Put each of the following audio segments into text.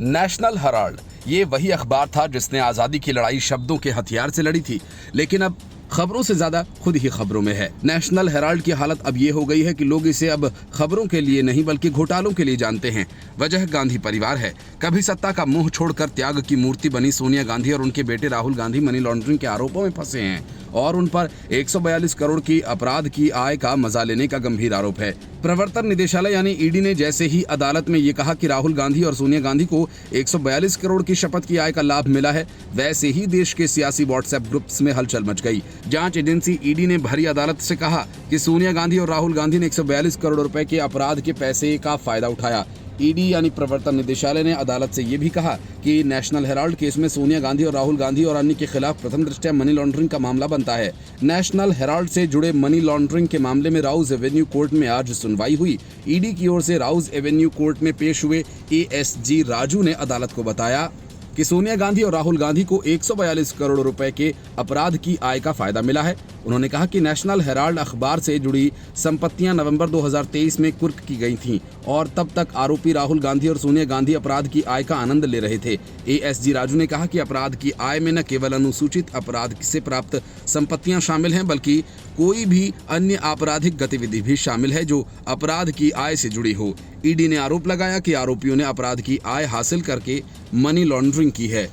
National Herald ये वही अखबार था जिसने आजादी की लड़ाई शब्दों के हथियार से लड़ी थी, लेकिन अब खबरों से ज्यादा खुद ही खबरों में है। नेशनल हेराल्ड की हालत अब ये हो गई है कि लोग इसे अब खबरों के लिए नहीं बल्कि घोटालों के लिए जानते हैं। वजह गांधी परिवार है। कभी सत्ता का मुंह छोड़कर त्याग की मूर्ति बनी सोनिया गांधी और उनके बेटे राहुल गांधी मनी लॉन्ड्रिंग के आरोपों में फंसे हैं और उन पर 142 करोड़ की अपराध की आय का मजा लेने का गंभीर आरोप है। प्रवर्तन निदेशालय यानी ईडी ने जैसे ही अदालत में ये कहा कि राहुल गांधी और सोनिया गांधी को 142 करोड़ की शपथ की आय का लाभ मिला है, वैसे ही देश के सियासी व्हाट्सएप ग्रुप्स में हलचल मच गई। जांच एजेंसी ईडी ने भरी अदालत से कहा कि सोनिया गांधी और राहुल गांधी ने 142 करोड़ रुपए के अपराध के पैसे का फायदा उठाया। ईडी यानी प्रवर्तन निदेशालय ने अदालत से ये भी कहा कि नेशनल हेराल्ड केस में सोनिया गांधी और राहुल गांधी और अन्य के खिलाफ प्रथम दृष्टया मनी लॉन्ड्रिंग का मामला बनता है। नेशनल हेराल्ड से जुड़े मनी लॉन्ड्रिंग के मामले में राउज एवेन्यू कोर्ट में आज सुनवाई हुई। ईडी की ओर से राउज एवेन्यू कोर्ट में पेश हुए एएसजी राजू ने अदालत को बताया कि सोनिया गांधी और राहुल गांधी को 142 करोड़ रुपए के अपराध की आय का फायदा मिला है। उन्होंने कहा कि नेशनल हेराल्ड अखबार से जुड़ी संपत्तियां नवंबर 2023 में कुर्क की गई थीं और तब तक आरोपी राहुल गांधी और सोनिया गांधी अपराध की आय का आनंद ले रहे थे। एएसजी राजू ने कहा कि अपराध की आय में न केवल अनुसूचित अपराध से प्राप्त संपत्तियां शामिल हैं बल्कि कोई भी अन्य आपराधिक गतिविधि भी शामिल है जो अपराध की आय से जुड़ी हो। ईडी ने आरोप लगाया कि आरोपियों ने अपराध की आय हासिल करके मनी लॉन्ड्रिंग की है,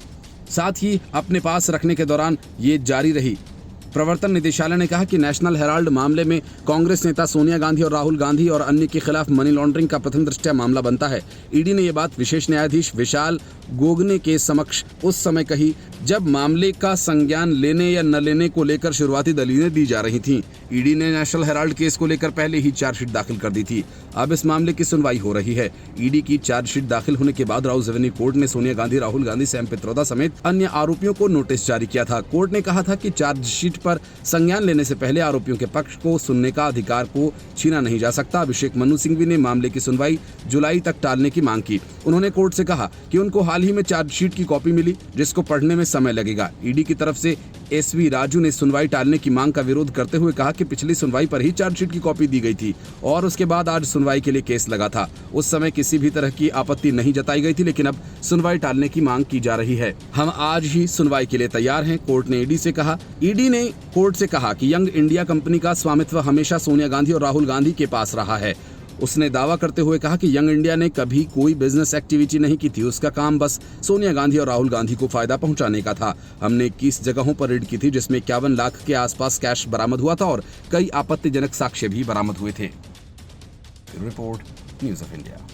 साथ ही अपने पास रखने के दौरान ये जारी रही। प्रवर्तन निदेशालय ने कहा कि नेशनल हेराल्ड मामले में कांग्रेस नेता सोनिया गांधी और राहुल गांधी और अन्य के खिलाफ मनी लॉन्ड्रिंग का प्रथम दृष्टया मामला बनता है। ईडी ने यह बात विशेष न्यायाधीश विशाल गोगने के समक्ष उस समय कही जब मामले का संज्ञान लेने या न लेने को लेकर शुरुआती दलीलें दी जा रही थीं। ईडी ने नेशनल हेराल्ड केस को लेकर पहले ही चार्जशीट दाखिल कर दी थी। अब इस मामले की सुनवाई हो रही है। ईडी की चार्जशीट दाखिल होने के बाद राउज एवेन्यू कोर्ट ने सोनिया गांधी, राहुल गांधी, सैम पित्रोदा समेत अन्य आरोपियों को नोटिस जारी किया था। कोर्ट ने कहा था कि चार्जशीट पर संज्ञान लेने से पहले आरोपियों के पक्ष को सुनने का अधिकार को छीना नहीं जा सकता। अभिषेक मनु सिंघवी ने मामले की सुनवाई जुलाई तक टालने की मांग की। उन्होंने कोर्ट से कहा कि उनको हाल ही में चार्जशीट की कॉपी मिली जिसको पढ़ने में समय लगेगा। ईडी की तरफ से एसवी राजू ने सुनवाई टालने की मांग का विरोध करते हुए कहा कि पिछली सुनवाई पर ही चार्जशीट की कॉपी दी गई थी और उसके बाद आज सुनवाई के लिए केस लगा था। उस समय किसी भी तरह की आपत्ति नहीं जताई गई थी, लेकिन अब सुनवाई टालने की मांग की जा रही है। हम आज ही सुनवाई के लिए तैयार हैं, कोर्ट ने ईडी से कहा। ईडी ने कोर्ट से कहा कि यंग इंडिया कंपनी का स्वामित्व हमेशा सोनिया गांधी और राहुल गांधी के पास रहा है। उसने दावा करते हुए कहा कि यंग इंडिया ने कभी कोई बिजनेस एक्टिविटी नहीं की थी। उसका काम बस सोनिया गांधी और राहुल गांधी को फायदा पहुंचाने का था। हमने 21 जगहों पर रेड की थी जिसमें 51 लाख के आसपास कैश बरामद हुआ था और कई आपत्तिजनक साक्ष्य भी बरामद हुए थे। Report news of India.